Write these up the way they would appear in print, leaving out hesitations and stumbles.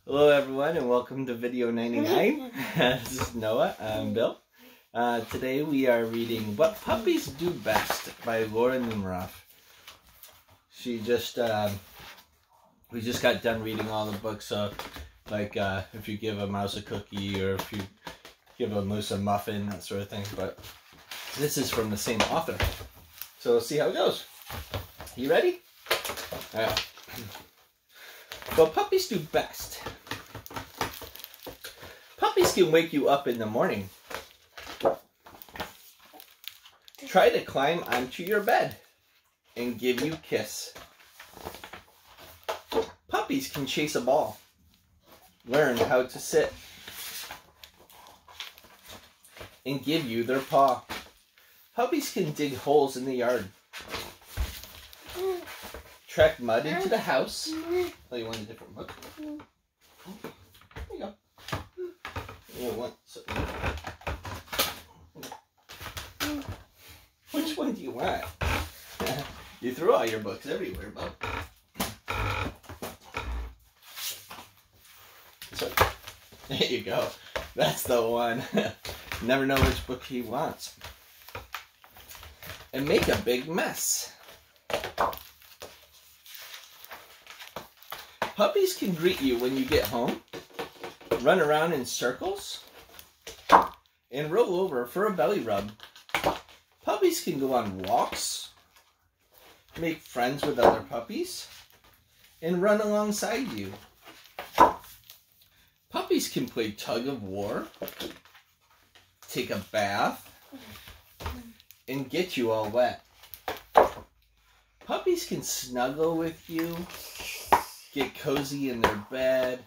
Hello everyone and welcome to video 99. This is Noah. I'm Bill. Today we are reading What Puppies Do Best by Numeroff. We just got done reading all the books, so like if you give a mouse a cookie or if you give a moose a muffin, that sort of thing. But this is from the same author. So we'll see how it goes. You ready? Alright. What puppies do best. Puppies can wake you up in the morning. Try to climb onto your bed and give you a kiss. Puppies can chase a ball. Learn how to sit and give you their paw. Puppies can dig holes in the yard. Track mud into the house. Oh, you want a different book? There you go. You want something? Which one do you want? You threw all your books everywhere, bub. So, there you go. That's the one. Never know which book he wants. And make a big mess. Puppies can greet you when you get home, run around in circles, and roll over for a belly rub. Puppies can go on walks, make friends with other puppies, and run alongside you. Puppies can play tug of war, take a bath, and get you all wet. Puppies can snuggle with you, get cozy in their bed,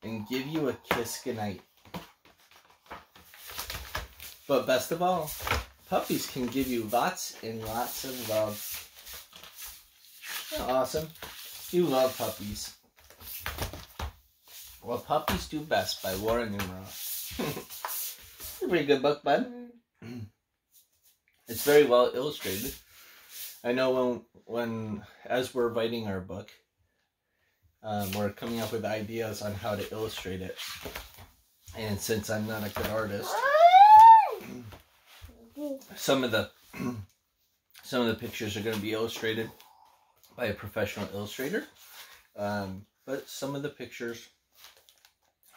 and give you a kiss goodnight. But best of all, puppies can give you lots and lots of love. Awesome. You love puppies. What Puppies Do Best by Numeroff. A pretty good book, bud. It's very well illustrated. I know when as we're writing our book, we're coming up with ideas on how to illustrate it. And since I'm not a good artist, some of the pictures are going to be illustrated by a professional illustrator. But some of the pictures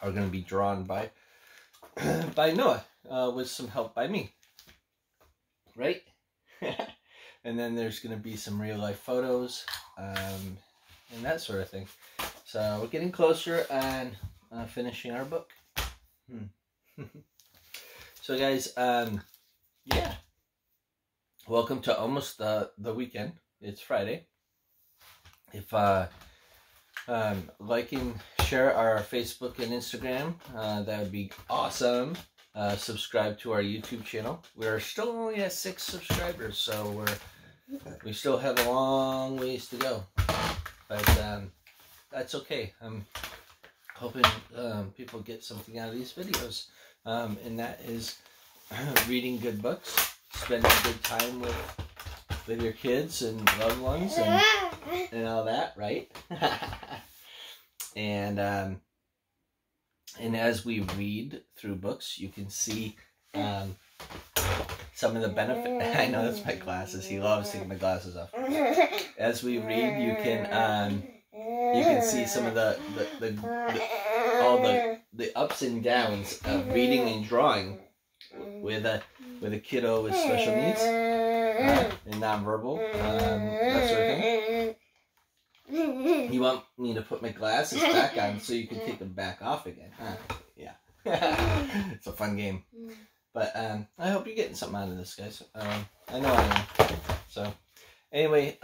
are going to be drawn by Noah, with some help by me. Right? And then there's going to be some real life photos, and that sort of thing. So we're getting closer and finishing our book. So guys, yeah. Welcome to almost the weekend. It's Friday. If like and share our Facebook and Instagram, that would be awesome. Subscribe to our YouTube channel. We're still only at 6 subscribers, so we still have a long ways to go. But that's okay. I'm hoping people get something out of these videos, and that is reading good books, spending good time with your kids and loved ones, and all that, right? And as we read through books, you can see some of the benefit. I know that's my glasses. He loves taking my glasses off. As we read, you can see some of all the ups and downs of reading and drawing with a kiddo with special needs and nonverbal, that sort of thing. You want me to put my glasses back on so you can take them back off again? Yeah. It's a fun game. But I hope you're getting something out of this, guys. I know I am. So anyway,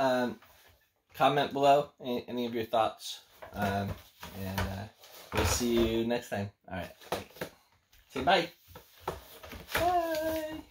comment below any of your thoughts, and we'll see you next time. All right. Say bye. Bye.